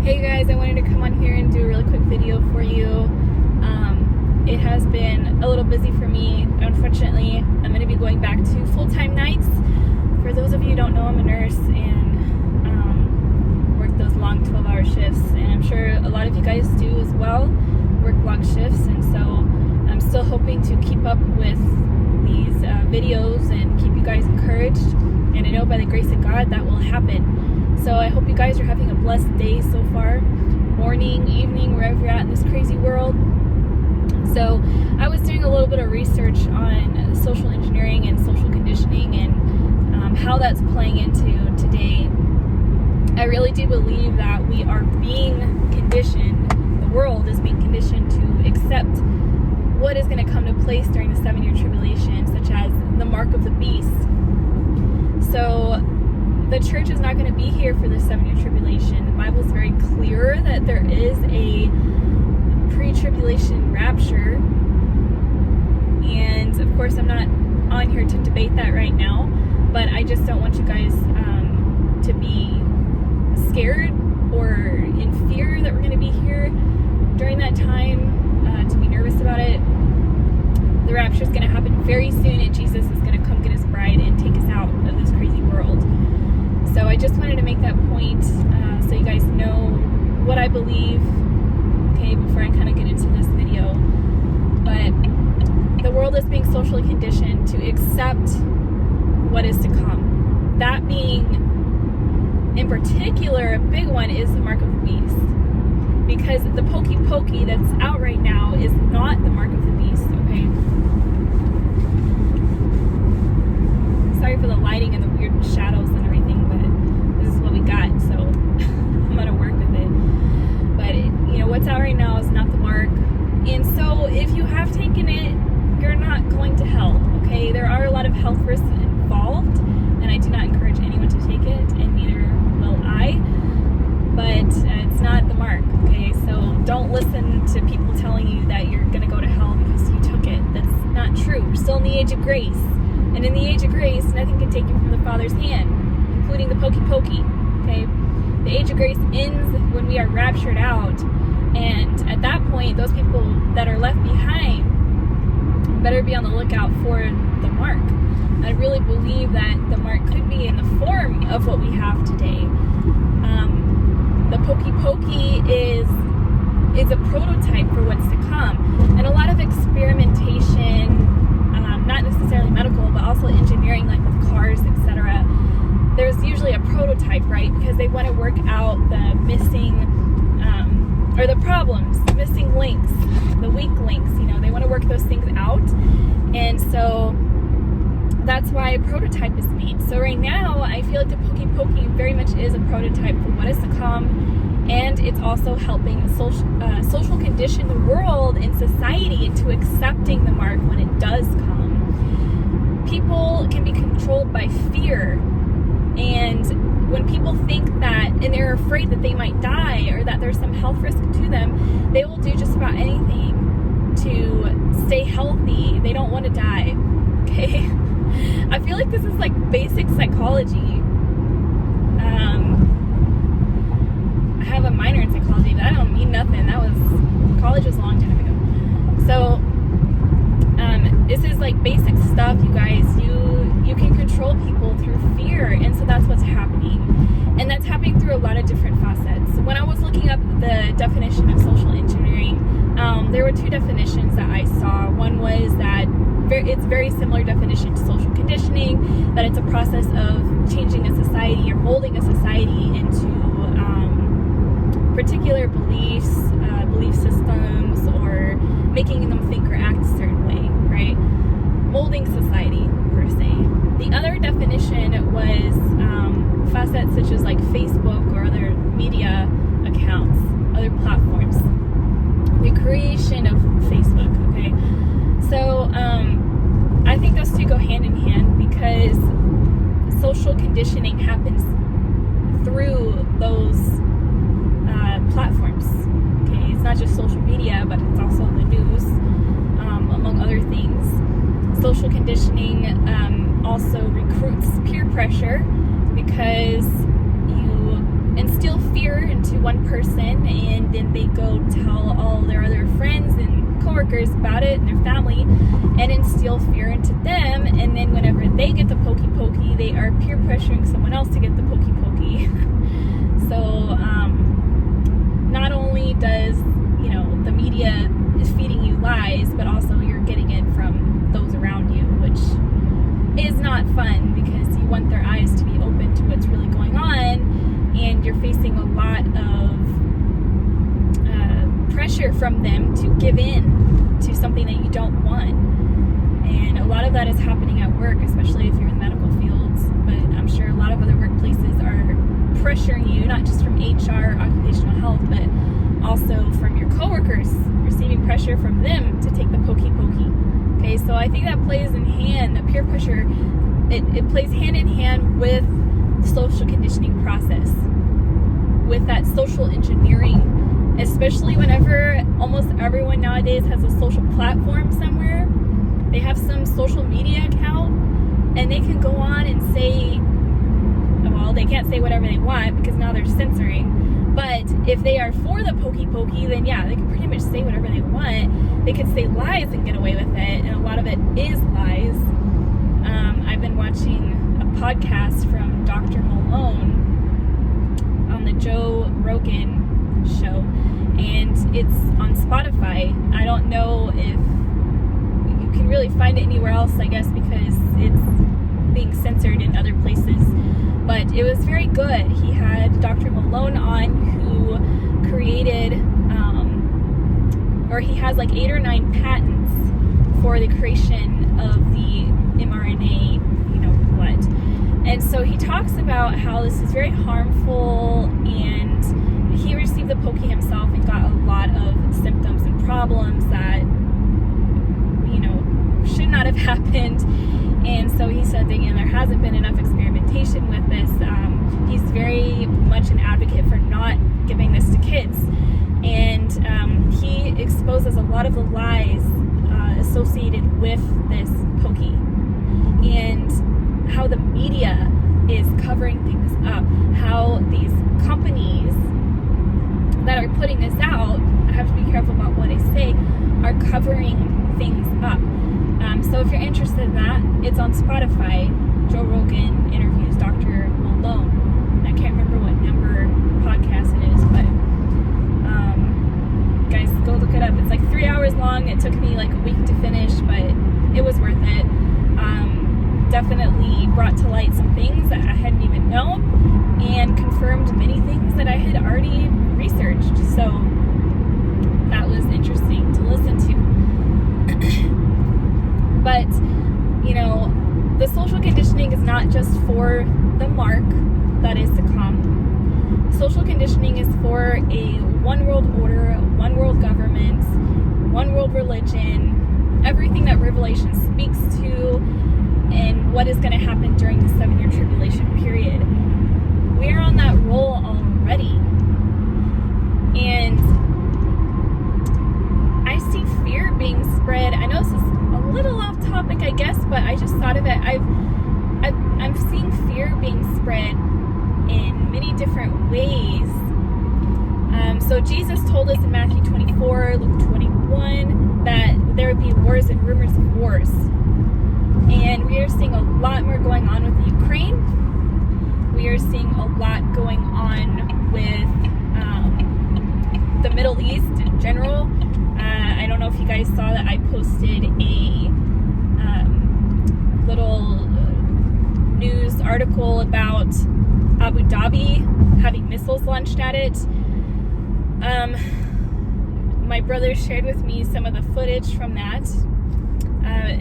Hey guys, I wanted to come on here and do a really quick video for you. It has been a little busy for me. Unfortunately, I'm going to be going back to full-time nights. For those of you who don't know, I'm a nurse and work those long 12-hour shifts, and I'm sure a lot of you guys do as well, work long shifts, and so I'm still hoping to keep up with these videos and keep you guys encouraged, and I know by the grace of God that will happen. So I hope you guys are having a blessed day so far, morning, evening, wherever you're at in this crazy world. So I was doing a little bit of research on social engineering and social conditioning and how that's playing into today. I really do believe that we are being conditioned, the world is being conditioned to accept what is going to come to place during the 7-year tribulation, such as the mark of the beast. So the church is not going to be here for the 7-year tribulation. The Bible is very clear that there is a pre-tribulation rapture, and of course I'm not on here to debate that right now, but I just don't want you guys to be scared or in fear that we're going to be here during that time, to be nervous about it. The rapture is going to happen very soon, and Jesus is going to come get his bride and take us out of this crazy world. So I just wanted to make that point so you guys know what I believe, okay, before I kind of get into this video. But the world is being socially conditioned to accept what is to come. That being, in particular, a big one is the mark of the beast. Because the pokey that's out right now is not the mark of the beast, okay? Sorry for the lighting and the weird shadows and everything, but this is what we got, so I'm gonna work with it. But what's out right now is not the mark, and so if you have taken it, you're not going to hell, okay? There are a lot of health risks involved, and I do not encourage anyone to take it, and neither will I, but it's not the mark, okay? So don't listen to people telling you that you're gonna go to hell because you took it. That's not true. We're still in the age of grace, and in the age of grace, nothing can take you from the Father's hand, including the pokey, okay? The age of grace ends when we are raptured out, and at that point, those people that are left behind better be on the lookout for the mark. I really believe that the mark could be in the form of what we have today. The pokey is a prototype for what's to come, and a lot of experimentation, not necessarily medical, but also engineering, like with cars, etc. There's usually a prototype, right? Because they want to work out the missing, or the problems, the missing links, the weak links, they want to work those things out. And so that's why a prototype is made. So right now, I feel like the pokey very much is a prototype for what is to come, and it's also helping social condition the world and society into accepting the mark when it does come. People can be controlled by fear, and when people think that, and they're afraid that they might die or that there's some health risk to them, they will do just about anything to stay healthy. They don't want to die, okay? I feel like this is like basic psychology. I have a minor in psychology, but I don't mean nothing. College was a long time ago. So, this is like basic stuff, you guys. You can control people through fear, and so that's what's happening. And that's happening through a lot of different facets. When I was looking up the definition of social engineering, there were two definitions that I saw. One was that it's very similar definition to social conditioning, that it's a process of changing a society or molding a society into particular beliefs, belief systems, or making them think or act a certain way, right? Molding society, per se. The other definition was facets such as like Facebook or other media accounts, other platforms. The creation of Facebook, okay? So, I think those two go hand in hand because social conditioning happens through those platforms, okay? It's not just social media, but it's also the news, among other things. Social conditioning also recruits peer pressure because you instill fear into one person, and then they go tell all their other friends and coworkers about it and their family, and instill fear into them. And then whenever they get the pokey, they are peer pressuring someone else to get the pokey. So not only does, the media is feeding you lies, but also you're getting it from those around you, which is not fun, because you want their eyes to be open to what's really going on, and you're facing a lot of pressure from them to give in to something that you don't want. And a lot of that is happening at work, especially if you're in the medical fields, but I'm sure a lot of other workplaces are pressuring you, not just from HR or occupational health, but also from your coworkers, receiving pressure from them to take the pokey. Okay, so I think that plays in hand, the peer pressure, it plays hand in hand with the social conditioning process, with that social engineering, especially whenever almost everyone nowadays has a social platform somewhere. They have some social media account, and they can go on and say, well, they can't say whatever they want because now they're censoring. But if they are for the pokey, then yeah, they can pretty much say whatever they want. They could say lies and get away with it, and a lot of it is lies. I've been watching a podcast from Dr. Malone on the Joe Rogan show, and it's on Spotify. I don't know if you can really find it anywhere else, I guess, because it's being censored in other places. But it was very good. He had Dr. Malone on, who created, or he has like 8 or 9 patents for the creation of the mRNA, And so he talks about how this is very harmful, and he received the pokey himself and got a lot of symptoms and problems that, should not have happened. And so he said that, there hasn't been enough experimentation with this. He's very much an advocate for not giving this to kids. And he exposes a lot of the lies associated with this pokey, and how the media is covering things up, how these companies that are putting this out, I have to be careful about what I say, are covering things up. So if you're interested in that, it's on Spotify. Joe Rogan interviews Dr. Malone. I can't remember what number podcast it is, but guys, go look it up. It's like 3 hours long. It took me like a week to finish, but it was worth it. Definitely brought to light some things that I hadn't even known, and confirmed many things that I had already researched. So that was interesting to listen to. But, the social conditioning is not just for the mark that is to come. Social conditioning is for a one world order, one world government, one world religion, everything that Revelation speaks to, and what is going to happen during the 7-year tribulation period. We are on that roll already. And I see fear being spread. I know this is a little off topic, I guess, but I just thought of it. I'm seeing fear being spread in many different ways. So Jesus told us in Matthew 24, Luke 21, that there would be wars and rumors of wars. And we are seeing a lot more going on with Ukraine. We are seeing a lot going on with the Middle East in general. I don't know if you guys saw that I posted a little news article about Abu Dhabi having missiles launched at it. My brother shared with me some of the footage from that.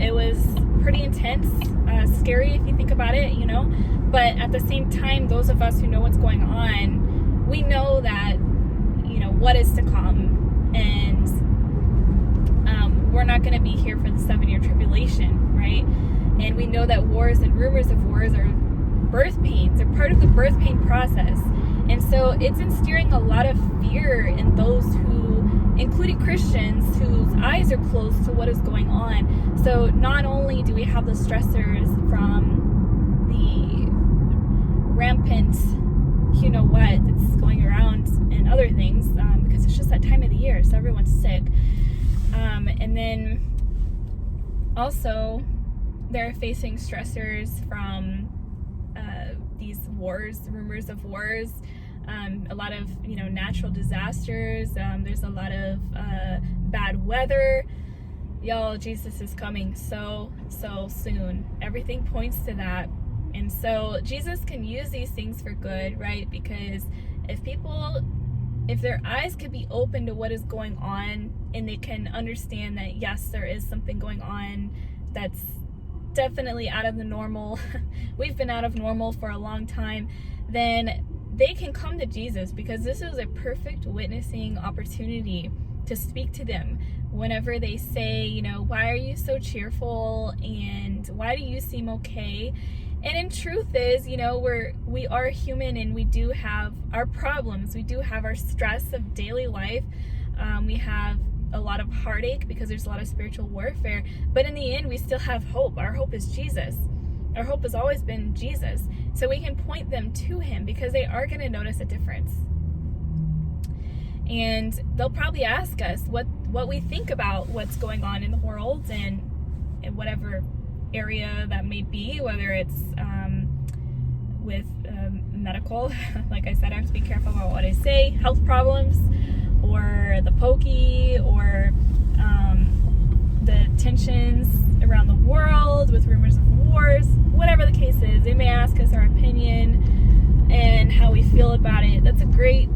It was pretty intense, scary if you think about it, but at the same time, those of us who know what's going on, we know that, what is to come, and we're not going to be here for the 7-year tribulation, right? And we know that wars and rumors of wars are birth pains, they're part of the birth pain process. And so it's instilling a lot of fear in those who, including Christians, whose eyes are closed to what is going on. So not only do we have the stressors from the rampant you know what that's going around and other things, because it's just that time of the year, so everyone's sick. And then also they're facing stressors from these wars, rumors of wars, a lot of, you know, natural disasters. There's a lot of bad weather. Y'all, Jesus is coming so soon. Everything points to that. And so Jesus can use these things for good, right? Because if their eyes could be open to what is going on, and they can understand that, yes, there is something going on that's definitely out of the normal. We've been out of normal for a long time. Then they can come to Jesus, because this is a perfect witnessing opportunity to speak to them whenever they say, you know, why are you so cheerful, and why do you seem okay? And in truth is, you know, we are human, and we do have our problems. We do have our stress of daily life. We have a lot of heartache because there's a lot of spiritual warfare. But in the end, we still have hope. Our hope is Jesus. Our hope has always been Jesus. So we can point them to him, because they are going to notice a difference. And they'll probably ask us what we think about what's going on in the world, and in whatever area that may be, whether it's with medical, like I said, I have to be careful about what I say, health problems, or the pokey, or the tensions around the world with rumors of wars, whatever the case is. They may ask us our opinion and how we feel about it. That's a great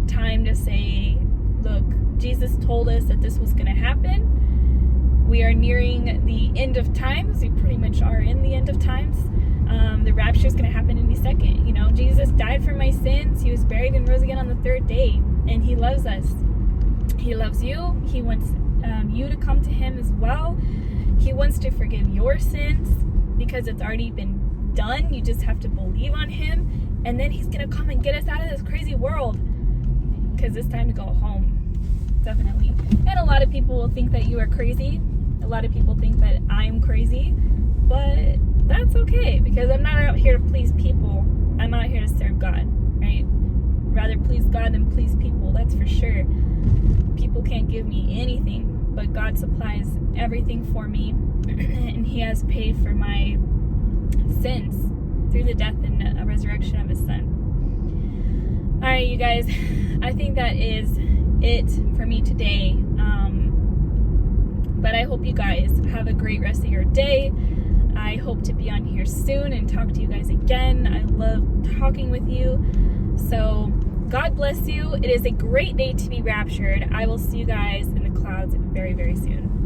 time to say, look, Jesus told us that this was going to happen. We are nearing the end of times. We pretty much are in the end of times. The rapture is going to happen any second. You know, Jesus died for my sins. He was buried and rose again on the third day. And he loves us. He loves you. He wants you to come to him as well. He wants to forgive your sins, because it's already been done. You just have to believe on him. And then he's going to come and get us out of this crazy world, because it's time to go home. Definitely. And a lot of people will think that you are crazy. A lot of people think that I'm crazy. But that's okay, because I'm not out here to please people. I'm out here to serve God, right? Rather please God than please people, that's for sure. People can't give me anything, but God supplies everything for me, and he has paid for my sins through the death and resurrection of his son. All right, you guys, I think that is it for me today. But I hope you guys have a great rest of your day. I hope to be on here soon and talk to you guys again. I love talking with you. So God bless you. It is a great day to be raptured. I will see you guys in the clouds very, very soon.